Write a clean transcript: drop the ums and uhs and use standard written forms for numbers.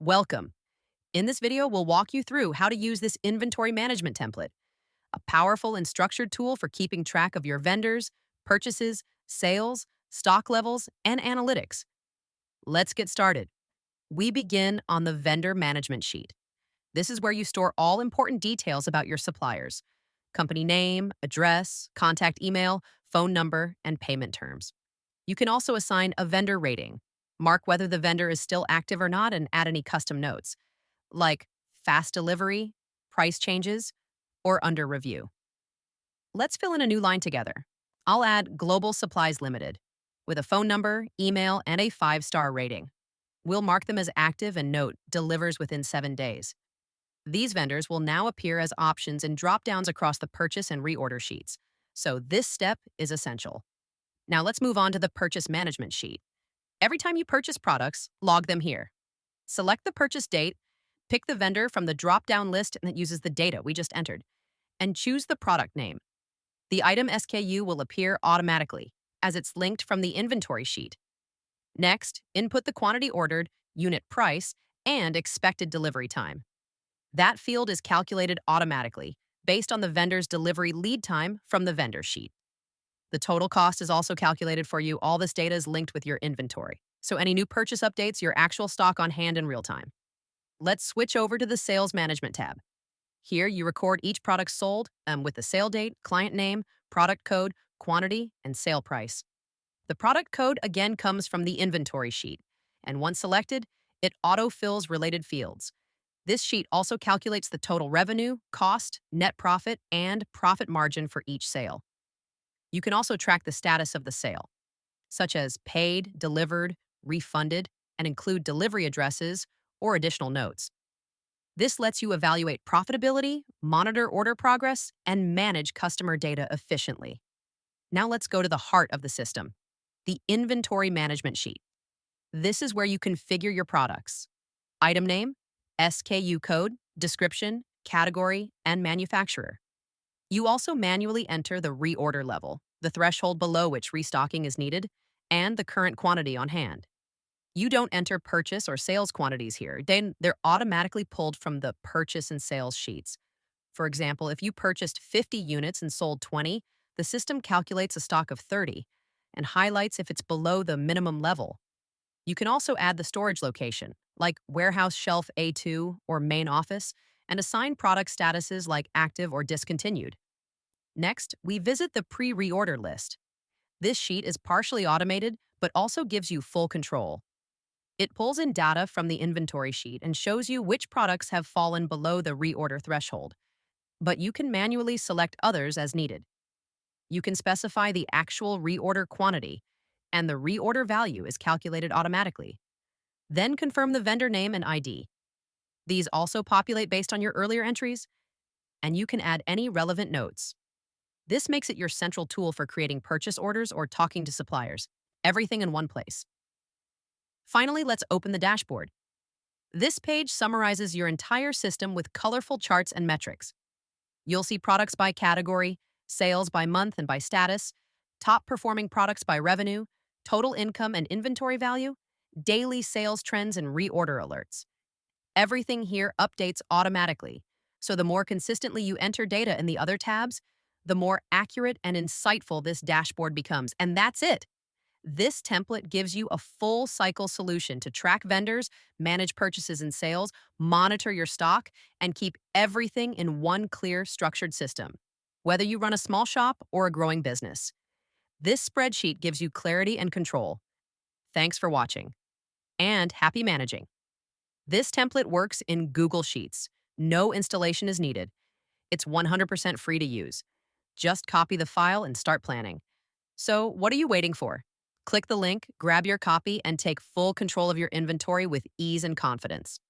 Welcome. In this video, we'll walk you through how to use this inventory management template, a powerful and structured tool for keeping track of your vendors, purchases, sales, stock levels, and analytics. Let's get started. We begin on the vendor management sheet. This is where you store all important details about your suppliers: company name, address, contact email, phone number, and payment terms. You can also assign a vendor rating, mark whether the vendor is still active or not, and add any custom notes, like fast delivery, price changes, or under review. Let's fill in a new line together. I'll add Global Supplies Limited with a phone number, email, and a 5-star rating. We'll mark them as active and note delivers within 7 days. These vendors will now appear as options in drop-downs across the purchase and reorder sheets, so this step is essential. Now let's move on to the purchase management sheet. Every time you purchase products, log them here. Select the purchase date, pick the vendor from the drop-down list that uses the data we just entered, and choose the product name. The item SKU will appear automatically, as it's linked from the inventory sheet. Next, input the quantity ordered, unit price, and expected delivery time. That field is calculated automatically, based on the vendor's delivery lead time from the vendor sheet. The total cost is also calculated for you. All this data is linked with your inventory, so any new purchase updates your actual stock on hand in real time. Let's switch over to the Sales Management tab. Here, you record each product sold with the sale date, client name, product code, quantity, and sale price. The product code again comes from the inventory sheet, and once selected, it auto-fills related fields. This sheet also calculates the total revenue, cost, net profit, and profit margin for each sale. You can also track the status of the sale, such as paid, delivered, refunded, and include delivery addresses or additional notes. This lets you evaluate profitability, monitor order progress, and manage customer data efficiently. Now let's go to the heart of the system, the inventory management sheet. This is where you configure your products: item name, SKU code, description, category, and manufacturer. You also manually enter the reorder level, the threshold below which restocking is needed, and the current quantity on hand. You don't enter purchase or sales quantities here. They're automatically pulled from the purchase and sales sheets. For example, if you purchased 50 units and sold 20, the system calculates a stock of 30 and highlights if it's below the minimum level. You can also add the storage location, like warehouse shelf A2 or main office, and assign product statuses like active or discontinued. Next, we visit the Pre-Reorder List. This sheet is partially automated, but also gives you full control. It pulls in data from the inventory sheet and shows you which products have fallen below the reorder threshold, but you can manually select others as needed. You can specify the actual reorder quantity, and the reorder value is calculated automatically. Then confirm the vendor name and ID. These also populate based on your earlier entries, and you can add any relevant notes. This makes it your central tool for creating purchase orders or talking to suppliers, everything in one place. Finally, let's open the dashboard. This page summarizes your entire system with colorful charts and metrics. You'll see products by category, sales by month and by status, top performing products by revenue, total income and inventory value, daily sales trends, and reorder alerts. Everything here updates automatically, so the more consistently you enter data in the other tabs, the more accurate and insightful this dashboard becomes. And that's it. This template gives you a full cycle solution to track vendors, manage purchases and sales, monitor your stock, and keep everything in one clear, structured system, whether you run a small shop or a growing business. This spreadsheet gives you clarity and control. Thanks for watching, and happy managing. This template works in Google Sheets. No installation is needed. It's 100% free to use. Just copy the file and start planning. So, what are you waiting for? Click the link, grab your copy, and take full control of your inventory with ease and confidence.